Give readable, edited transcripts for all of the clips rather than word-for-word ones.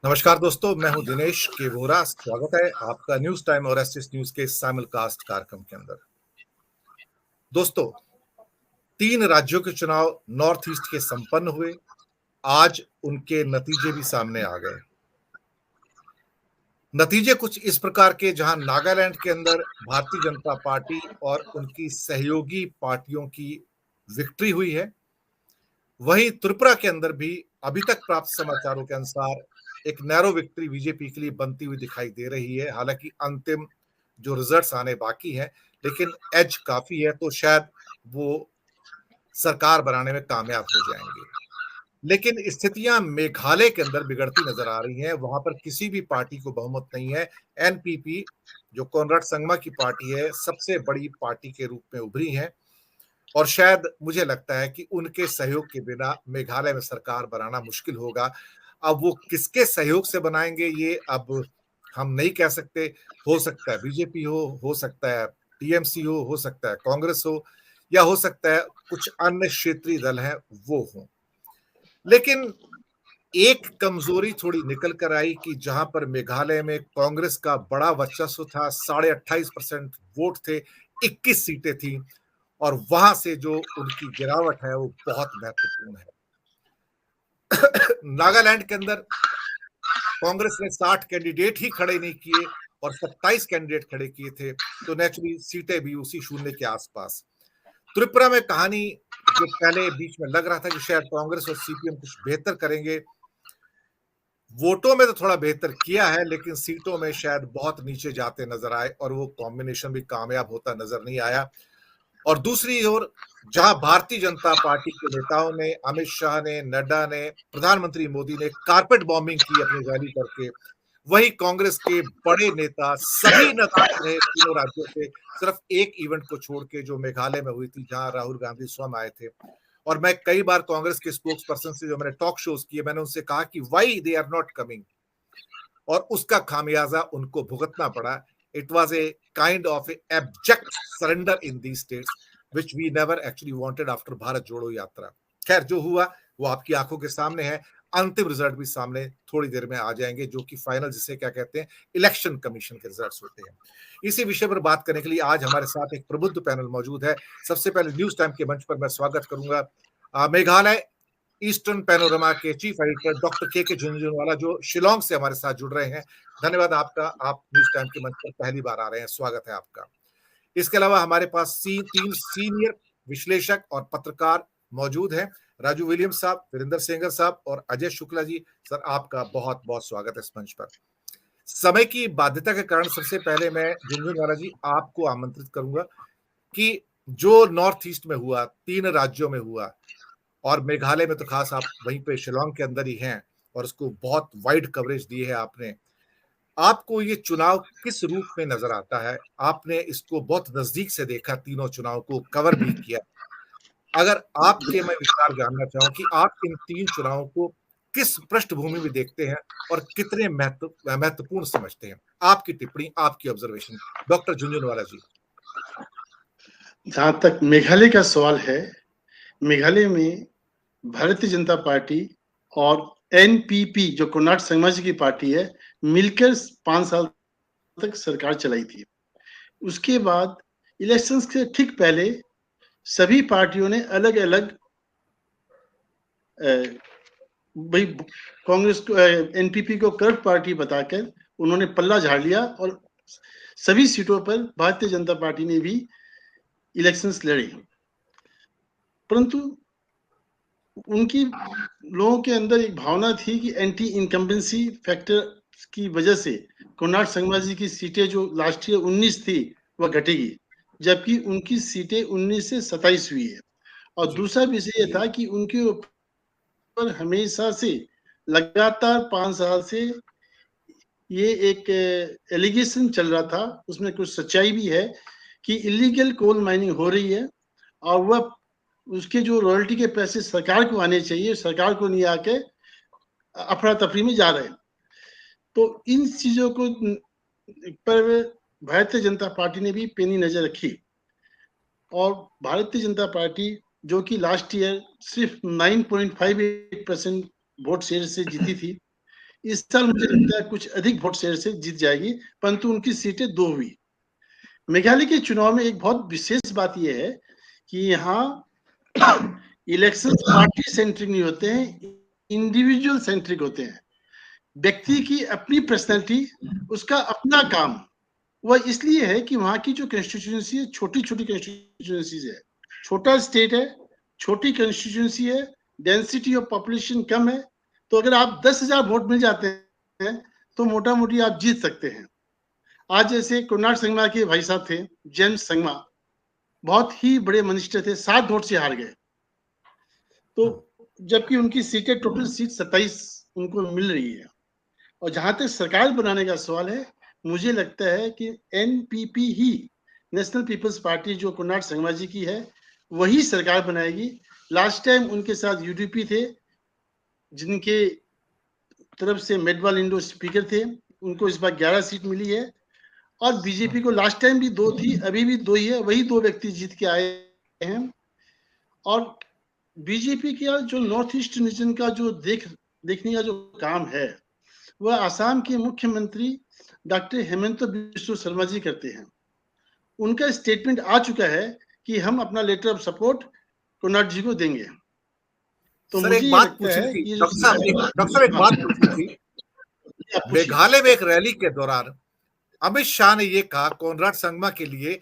नमस्कार दोस्तों, मैं हूं दिनेश के वोरा। स्वागत है आपका न्यूज टाइम और एसएस न्यूज के साइमलकास्ट कार्यक्रम के अंदर। दोस्तों, 3 राज्यों के चुनाव नॉर्थ ईस्ट के संपन्न हुए। आज उनके नतीजे भी सामने आ गए। नतीजे कुछ इस प्रकार के, जहां नागालैंड के अंदर भारतीय जनता पार्टी और उनकी सहयोगी पार्टियों की विक्ट्री हुई है। वहीं त्रिपुरा के अंदर भी अभी तक प्राप्त समाचारों के अनुसार एक नैरो विक्ट्री बीजेपी के लिए बनती हुई दिखाई दे रही है। हालांकि अंतिम जो रिजल्ट्स आने बाकी हैं, लेकिन एज काफी है, तो शायद वो सरकार बनाने में कामयाब हो जाएंगे। लेकिन स्थितियां मेघालय के अंदर बिगड़ती नजर आ रही हैं। वहां पर किसी भी पार्टी को बहुमत नहीं है। एनपीपी, जो कोनराड संगमा की पार्टी है, सबसे बड़ी पार्टी के रूप में उभरी है और शायद मुझे लगता है कि उनके सहयोग के बिना मेघालय में सरकार बनाना मुश्किल होगा। अब वो किसके सहयोग से बनाएंगे, ये अब हम नहीं कह सकते। हो सकता है बीजेपी हो सकता है टीएमसी हो सकता है कांग्रेस हो, या हो सकता है कुछ अन्य क्षेत्रीय दल हैं वो हों। लेकिन एक कमजोरी थोड़ी निकल कर आई कि जहां पर मेघालय में कांग्रेस का बड़ा वर्चस्व था, 28.5% वोट थे, 21 सीटें थी, और वहां से जो उनकी गिरावट है वो बहुत महत्वपूर्ण है। नागालैंड के अंदर कांग्रेस ने 60 कैंडिडेट ही खड़े नहीं किए और 27 कैंडिडेट खड़े किए थे, तो नेचुरली सीटें भी उसी शून्य के आसपास। त्रिपुरा में कहानी, जो पहले बीच में लग रहा था कि शायद कांग्रेस और सीपीएम कुछ बेहतर करेंगे, वोटों में तो थोड़ा बेहतर किया है, लेकिन सीटों में शायद बहुत नीचे जाते नजर आए और वो कॉम्बिनेशन भी कामयाब होता नजर नहीं आया। और दूसरी ओर, जहां भारतीय जनता पार्टी के नेताओं ने, अमित शाह ने, नड्डा ने, प्रधानमंत्री मोदी ने कारपेट बॉम्बिंग की अपनी रैली करके, वही कांग्रेस के बड़े नेता सभी नदारद रहे तीनों राज्यों से, सिर्फ एक इवेंट को छोड़ के जो मेघालय में हुई थी, जहां राहुल गांधी स्वयं आए थे। और मैं कई बार कांग्रेस के स्पोक्स पर्सन से, जो मैंने टॉक शोज किए, मैंने उनसे कहा कि why they are not coming, और उसका खामियाजा उनको भुगतना पड़ा। It was a kind of a abject surrender in the states which we never actually wanted after Bharat Jodo Yatra. खैर, जो हुआ वो आपकी आंखों के सामने है। अंतिम रिजल्ट भी सामने थोड़ी देर में आ जाएंगे, जो कि फाइनल, जिसे क्या कहते हैं, इलेक्शन कमीशन के रिजल्ट्स होते हैं। इसी विषय पर बात करने के लिए आज हमारे साथ एक प्रबुद्ध पैनल मौजूद है। सबसे पहले न्यूज टाइम के मंच पर मैं स्वागत करूंगा मेघालय ईस्टर्न पैनोरमा के चीफ एडिटर डॉक्टर के झुंझुनवाला, जो शिलोंग से हमारे साथ जुड़ रहे हैं। धन्यवाद आपका, आप न्यूज टाइम के मंच पर पहली बार आ रहे हैं, स्वागत है आपका। इसके अलावा हमारे पास 3 सीनियर विश्लेषक और पत्रकार मौजूद हैं, राजू विलियम्स साहब, वीरेंद्र सेंगर साहब और अजय शुक्ला जी। सर, आपका बहुत बहुत स्वागत है इस मंच पर। समय की बाध्यता के कारण सबसे पहले मैं झुंझुनवाला जी आपको आमंत्रित करूंगा कि जो नॉर्थ ईस्ट में हुआ, 3 राज्यों में हुआ, और मेघालय में तो खास आप वहीं पे शिलोंग के अंदर ही हैं और उसको बहुत वाइड कवरेज दी है आपने। आपको ये चुनाव किस रूप में नजर आता है? आपने इसको बहुत नजदीक से देखा, तीनों चुनाव को कवर भी किया। अगर आपके मैं विचार जानना चाहूं कि आप इन 3 चुनावों को किस पृष्ठभूमि में देखते हैं और कितने महत्वपूर्ण समझते हैं? आपकी टिप्पणी, आपकी ऑब्जर्वेशन, डॉक्टर झुंझुनवाला जी। जहां तक मेघालय का सवाल है, मेघालय में भारतीय जनता पार्टी और एनपीपी जो कोनराड संगमा जी की पार्टी है, मिलकर 5 साल तक सरकार चलाई थी। उसके बाद इलेक्शंस के ठीक पहले सभी पार्टियों ने अलग अलग भाई कांग्रेस को, एनपीपी को करप्ट पार्टी बताकर उन्होंने पल्ला झाड़ लिया और सभी सीटों पर भारतीय जनता पार्टी ने भी इलेक्शंस लड़े। परंतु उनकी लोगों के अंदर एक भावना थी कि एंटी इनकम्बेंसी फैक्टर की वजह से कोनराड संगमा जी की सीटें जो लास्ट ईयर 19 थी वह घटेगी, जबकि उनकी सीटें 19 से 27 हुई है। और दूसरा विषय यह था कि उनके ऊपर हमेशा से लगातार 5 साल से ये एक एलिगेशन चल रहा था, उसमें कुछ सच्चाई भी है कि इलीगल कोल माइनिंग हो रही है और वह उसके जो रॉयल्टी के पैसे सरकार को आने चाहिए, सरकार को नहीं आके अफरा तफरी में जा रहे हैं। तो इन चीजों को पर भारतीय जनता पार्टी ने भी पेनी नजर रखी और भारतीय जनता पार्टी, जो कि लास्ट ईयर सिर्फ 9.58% वोट शेयर से जीती थी, इस साल मुझे लगता है कुछ अधिक वोट शेयर से जीत जाएगी, परंतु उनकी सीटें 2 हुई। मेघालय के चुनाव में एक बहुत विशेष बात यह है कि यहाँ इलेक्शन पार्टी सेंट्रिक नहीं होते हैं, इंडिविजुअल सेंट्रिक होते हैं। व्यक्ति की अपनी पर्सनैलिटी, उसका अपना काम। वह इसलिए है कि वहां की जो कंस्टिट्यूएंसी है, छोटी-छोटी कंस्टिट्यूएंसीज है, छोटा स्टेट है, छोटी कंस्टिट्यूएंसी है, डेंसिटी ऑफ पॉपुलेशन कम है, तो अगर आप 10,000 वोट मिल जाते हैं तो मोटा मोटी आप जीत सकते हैं। आज जैसे कोनार्ड संगमा के भाई साहब थे, जेम्स संगमा, बहुत ही बड़े मिनिस्टर थे, 7 वोट से हार गए। तो जबकि उनकी सीटें, टोटल सीट 27 उनको मिल रही है। और जहां तक सरकार बनाने का सवाल है, मुझे लगता है कि एनपीपी ही, नेशनल पीपल्स पार्टी जो कोनार्ड संगमा जी की है, वही सरकार बनाएगी। लास्ट टाइम उनके साथ यूडीपी थे, जिनके तरफ से मेडवाल इंडो स्पीकर थे, उनको इस बार 11 सीट मिली है। और बीजेपी को लास्ट टाइम भी 2 थी, अभी भी 2 ही है, वही 2 व्यक्ति जीत के आए हैं। और बीजेपी का जो नॉर्थ ईस्ट रीजन का जो देखने का जो काम है, वह आसाम के मुख्यमंत्री डॉक्टर हेमंत बिस्व शर्मा जी करते हैं। उनका स्टेटमेंट आ चुका है कि हम अपना लेटर ऑफ सपोर्ट कोनार्ड जी को देंगे। तो सर मुझे एक ये बात लगता पूछनी है थी कि डॉक्टर साहब, एक बात पूछनी थी। मेघालय में एक रैली के दौरान अमित शाह ने ये कहा कोनराड संगमा के लिए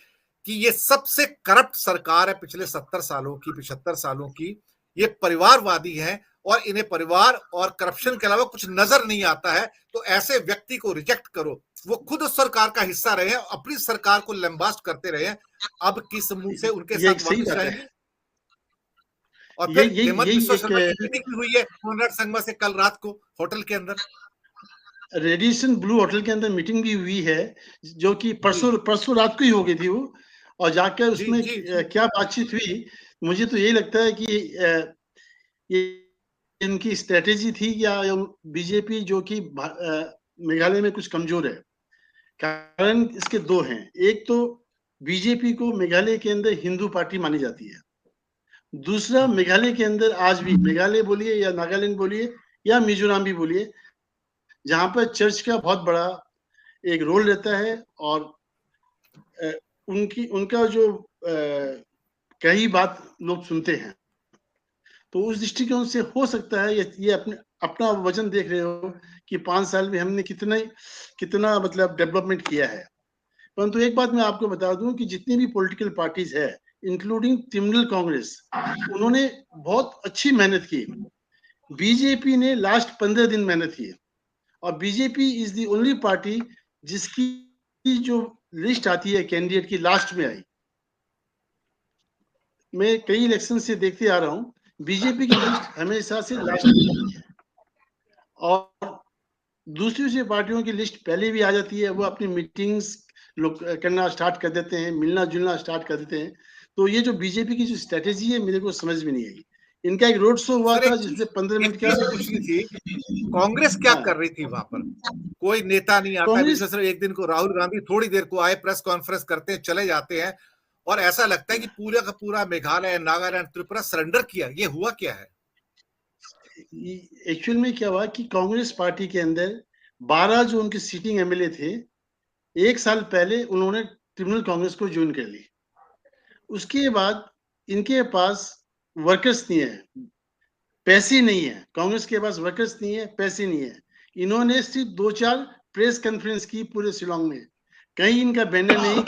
कि ये सबसे करप्ट सरकार है पिछले 70 सालों की, 75 सालों की। ये परिवारवादी है और इन्हें परिवार और करप्शन के अलावा कुछ नजर नहीं आता है, तो ऐसे व्यक्ति को रिजेक्ट करो। वो खुद उस सरकार का हिस्सा रहे हैं, अपनी सरकार को लंबास्ट करते रहे हैं, अब किस मुंह से उनके ये एक साथ सही वापस बात है। जाएंगे? और ये फिर ये हेमंत यही बिस्व एक शर्मा की मीटिंग भी हुई है कोनराड संगमा से कल रात को होटल के अंदर। रेडिसन ब्लू होटल के अंदर मीटिंग भी हुई है, जो कि परसों रात को ही हो गई थी वो। और जाकर जी उसमें जी जी। क्या बातचीत हुई, मुझे तो यही लगता है कि ये इनकी स्ट्रेटेजी थी, या बीजेपी जो कि मेघालय में कुछ कमजोर है। कारण इसके 2 हैं। एक तो बीजेपी को मेघालय के अंदर हिंदू पार्टी मानी जाती है। दूसरा, मेघालय के अंदर आज भी, मेघालय बोलिए या नागालैंड बोलिए या मिजोरम भी बोलिए, जहां पर चर्च का बहुत बड़ा एक रोल रहता है। और उनका जो कई बात लोग सुनते हैं, तो उस दृष्टिकोण से हो सकता है ये अपना वजन देख रहे हो कि 5 साल में हमने कितना मतलब डेवलपमेंट किया है। परंतु एक बात मैं आपको बता दूं कि जितनी भी पॉलिटिकल पार्टीज है, इंक्लूडिंग तृणमूल कांग्रेस, उन्होंने बहुत अच्छी मेहनत की। बीजेपी ने लास्ट 15 दिन मेहनत की, और BJP is the only party जिसकी जो लिस्ट आती है कैंडिडेट की, लास्ट में आई। मैं कई इलेक्शन से देखते आ रहा हूँ, बीजेपी की लिस्ट हमेशा से लास्ट में आती है, और दूसरी पार्टियों की लिस्ट पहले भी आ जाती है। वो अपनी मीटिंग्स करना स्टार्ट कर देते हैं, मिलना जुलना स्टार्ट कर देते हैं। तो ये जो बीजेपी की जो स्ट्रेटेजी है, मेरे को समझ में नहीं आई। इनका एक रोड शो हुआ सर था जिसमें 15 मिनट का। पूछनी थी, कांग्रेस क्या कर रही थी वहां पर? कोई नेता नहीं आता, कांग्रेस विशेष एक दिन को राहुल गांधी थोड़ी देर को आए, प्रेस कॉन्फ्रेंस करते हैं, चले जाते हैं, और ऐसा लगता है कि पूरा का पूरा मेघालय, नागालैंड, त्रिपुरा सरेंडर किया। ये हुआ क्या है? एक्चुअल में क्या हुआ कि कांग्रेस पार्टी के अंदर 12 जो उनके सीटिंग एमएलए थे, 1 साल पहले उन्होंने तृणमूल कांग्रेस को ज्वाइन कर ली। उसके बाद इनके पास वर्कर्स नहीं है, पैसे नहीं है। कांग्रेस के पास वर्कर्स नहीं है, पैसे नहीं है। इन्होंने सिर्फ 2-4 प्रेस कॉन्फ्रेंस की पूरे शिलोंग में, कहीं इनका बैनर नहीं,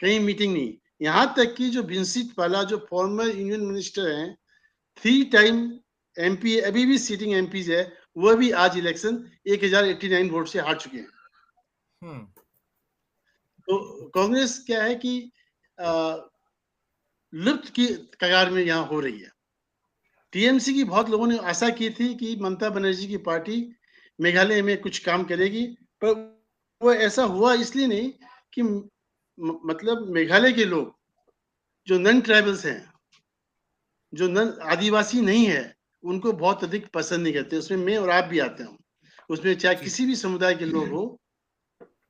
कहीं मीटिंग नहीं। यहां तक कि जो विंसित पाला, जो फॉर्मर यूनियन मिनिस्टर हैं, 3 टाइम एमपी, अभी भी सीटिंग एमपीज है, वह भी आज इलेक्शन 1089 वोट से हार चुके हैं। तो कांग्रेस क्या है कि लुप्त की कगार में यहां हो रही है। टीएमसी की बहुत लोगों ने आशा की थी कि ममता बनर्जी की पार्टी मेघालय में कुछ काम करेगी, पर वो ऐसा हुआ इसलिए नहीं कि मतलब मेघालय के लोग जो नन ट्राइबल्स हैं, जो नन आदिवासी नहीं है, उनको बहुत अधिक पसंद नहीं करते। उसमें मैं और आप भी आते हैं। उसमें चाहे किसी भी समुदाय के लोग हो,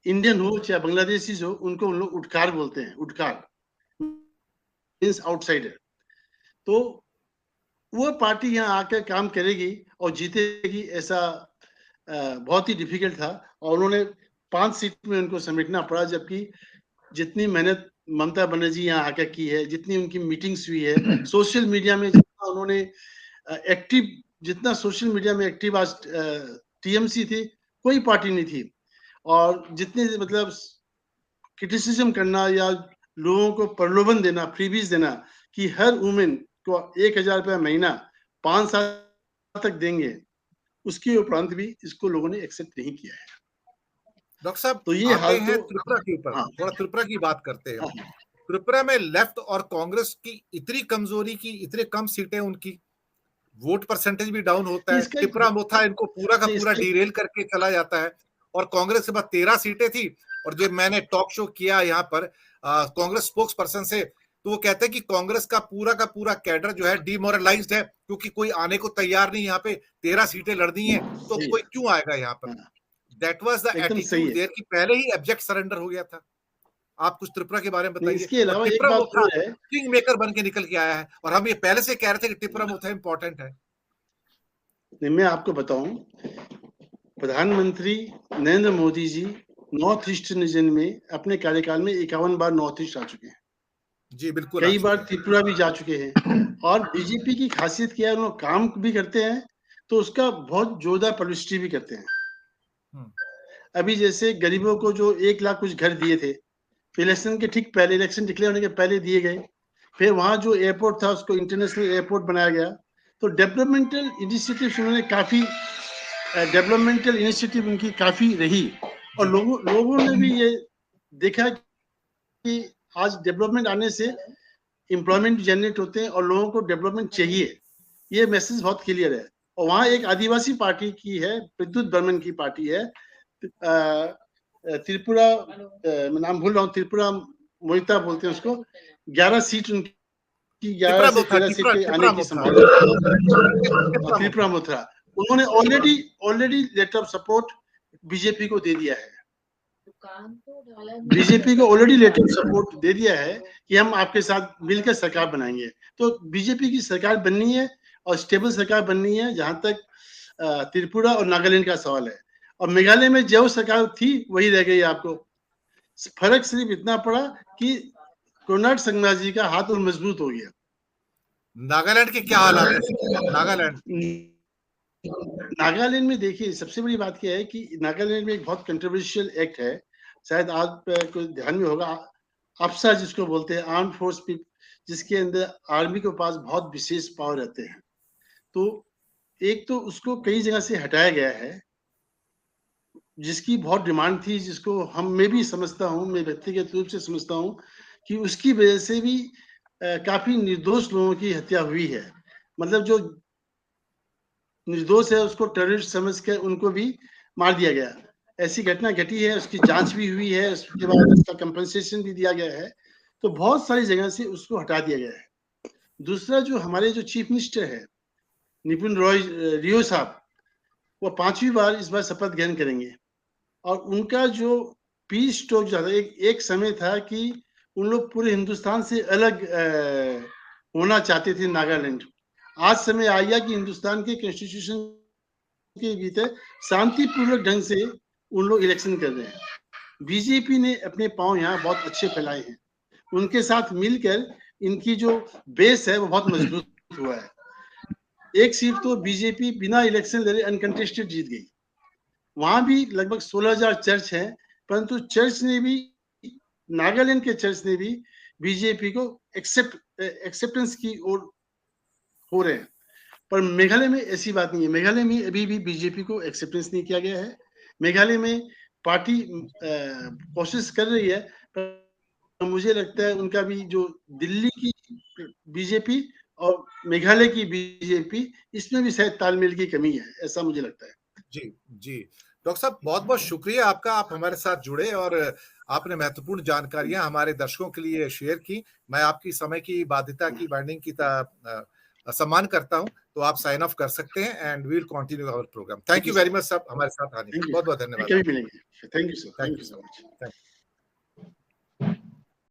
इंडियन हो चाहे बांग्लादेशी हो, उनको उन लोग उठकार बोलते हैं। उठकार मीन्स आउटसाइडर। तो वो पार्टी यहाँ आकर काम करेगी और जीतेगी, ऐसा बहुत ही डिफिकल्ट था और उन्होंने 5 सीट में उनको समेटना पड़ा, जबकि जितनी मेहनत ममता बनर्जी यहाँ आकर की है, जितनी उनकी मीटिंग्स हुई है, सोशल मीडिया में जितना उन्होंने एक्टिव, जितना सोशल मीडिया में एक्टिव आज टीएमसी थी, कोई पार्टी नहीं थी। और जितने मतलब क्रिटिसिज्म करना या लोगों को प्रलोभन देना, फ्रीबीज देना कि हर वुमेन को 1000 रुपया महीना 5 साल तक देंगे, उसके उपरांत भी इसको लोगों ने एक्सेप्ट नहीं किया है। डॉक्टर साहब तो ये आते हाल हैं तो त्रिपुरा के ऊपर, हाँ, थोड़ा त्रिपुरा की बात करते हैं। हाँ, त्रिपुरा में लेफ्ट और कांग्रेस की इतनी कमजोरी की, इतने कम सीटें, उनकी वोट परसेंटेज भी डाउन होता है। इसका टिपरा मोथा इनको पूरा का पूरा इसका डीरेल करके चला जाता है और कांग्रेस के पास 13 सीटें थी। और जब मैंने टॉक शो किया यहाँ पर कांग्रेस स्पोक्स पर्सन से, तो वो कहते हैं कि कांग्रेस का पूरा कैडर जो है डिमोरलाइज्ड है, क्योंकि कोई आने को तैयार नहीं। यहाँ पे 13 सीटें लड़नी है तो सही कोई है, क्यों आएगा यहाँ पर। हाँ, दैट वाज द एकदम सही एटीट्यूड है। देयर कि पहले ही एब्जेक्ट सरेंडर हो गया था। आप कुछ त्रिपुरा के बारे में नहीं, बताइए। इसके और अलावा एक टिपरा बात मोथा और है, किंग मेकर बन के निकल के आया है, और हम ये पहले से कह रहे थे कि टिपरा मोथा इंपॉर्टेंट है। नहीं, मैं आपको बताऊं, प्रधानमंत्री Narendra Modi ji north eastern region में अपने कार्यकाल में 51 बार नॉर्थ ईस्ट आ चुके हैं, जी बिल्कुल, कई बार त्रिपुरा भी जा चुके हैं। और बीजेपी की खासियत क्या है, उन लोग काम भी करते हैं तो उसका बहुत जोरदार पब्लिसिटी भी करते हैं। अभी जैसे गरीबों को जो 1 लाख कुछ घर दिए थे, इलेक्शन के ठीक पहले, इलेक्शन डिक्लेयर होने के पहले दिए गए। फिर वहां जो एयरपोर्ट था उसको इंटरनेशनल एयरपोर्ट बनाया गया। तो डेवलपमेंटल इनिशिएटिव उन्होंने काफी, डेवलपमेंटल इनिशिएटिव उनकी काफी रही। और लोगों ने भी ये देखा कि आज डेवलपमेंट आने से एम्प्लॉयमेंट जनरेट होते हैं और लोगों को डेवलपमेंट चाहिए, ये मैसेज बहुत क्लियर है। और वहाँ एक आदिवासी पार्टी की है, प्रद्युत बर्मन की पार्टी है, त्रिपुरा, मैं नाम भूल रहा हूँ, त्रिपुरा मोहिता बोलते हैं उसको, 11 सीट उनकी, 11 से 13 सीटें आने की संभावना। त्रिपुरा मोथरा, उन्होंने already letter of support BJP को दे दिया है। बीजेपी को ऑलरेडी लेटर ऑफ सपोर्ट दे दिया है कि हम आपके साथ मिलकर सरकार बनाएंगे। तो बीजेपी की सरकार बननी है और स्टेबल सरकार बननी है, जहां तक त्रिपुरा और नागालैंड का सवाल है। और मेघालय में जो सरकार थी वही रह गई। आपको फर्क सिर्फ इतना पड़ा कि कोनराड संगमा जी का हाथ और मजबूत हो गया। नागालैंड के क्या हालात है? नागालैंड में देखिए, सबसे बड़ी बात क्या है कि नागालैंड में एक बहुत कंट्रोवर्शियल एक्ट है, शायद आपको ध्यान में होगा, अफसा जिसको बोलते हैं, आर्म फोर्स, जिसके अंदर आर्मी के पास बहुत विशेष पावर रहते हैं। तो एक तो उसको कई जगह से हटाया गया है, जिसकी बहुत डिमांड थी, जिसको मैं भी समझता हूँ, मैं व्यक्तिगत रूप से समझता हूँ कि उसकी वजह से भी काफी निर्दोष लोगों की हत्या हुई है। मतलब जो निर्दोष है उसको टेररिस्ट समझ के उनको भी मार दिया गया। ऐसी घटना घटी है, उसकी जांच भी हुई है, उसके बाद उसका कंपनसेशन भी दिया गया है। तो बहुत सारी जगह से उसको हटा दिया गया है। दूसरा, जो हमारे जो चीफ मिनिस्टर है निपुण रॉय रियो साहब, वो 5वीं बार इस बार शपथ ग्रहण करेंगे। और उनका जो पीस टॉक जो था, एक समय था कि उन लोग पूरे हिंदुस्तान से अलग होना चाहते थे नागालैंड। आज समय आ गया कि हिंदुस्तान के कॉन्स्टिट्यूशन के भीतर शांतिपूर्वक ढंग से उन लोग इलेक्शन कर रहे हैं। बीजेपी ने अपने पांव यहाँ बहुत अच्छे फैलाए हैं, उनके साथ मिलकर इनकी जो बेस है वो बहुत मजबूत हुआ है। एक सीट तो बीजेपी बिना इलेक्शन लड़े अनकंटेस्टेड जीत गई। वहां भी लगभग 16,000 चर्च है, परंतु चर्च ने भी, नागालैंड के चर्च ने भी बीजेपी को एक्सेप्टेंस की ओर हो रहे हैं। पर मेघालय में ऐसी बात नहीं है। मेघालय में अभी भी बीजेपी को एक्सेप्टेंस नहीं किया गया है। मेघालय में पार्टी कोशिश कर रही है, पर मुझे लगता है उनका भी जो दिल्ली की बीजेपी और मेघालय की बीजेपी, इसमें भी शायद तालमेल की कमी है, ऐसा मुझे लगता है। जी जी, डॉक्टर साहब बहुत बहुत शुक्रिया आपका, आप हमारे साथ जुड़े और आपने महत्वपूर्ण जानकारियां हमारे दर्शकों के लिए शेयर की। मैं आपकी समय की बाध्यता की बाइंडिंग की सम्मान करता हूं, तो आप साइन ऑफ कर सकते हैं and we will continue our program. Thank you very much साहब, हमारे साथ आने के लिए बहुत बहुत धन्यवाद। Thank you sir, thank you so much.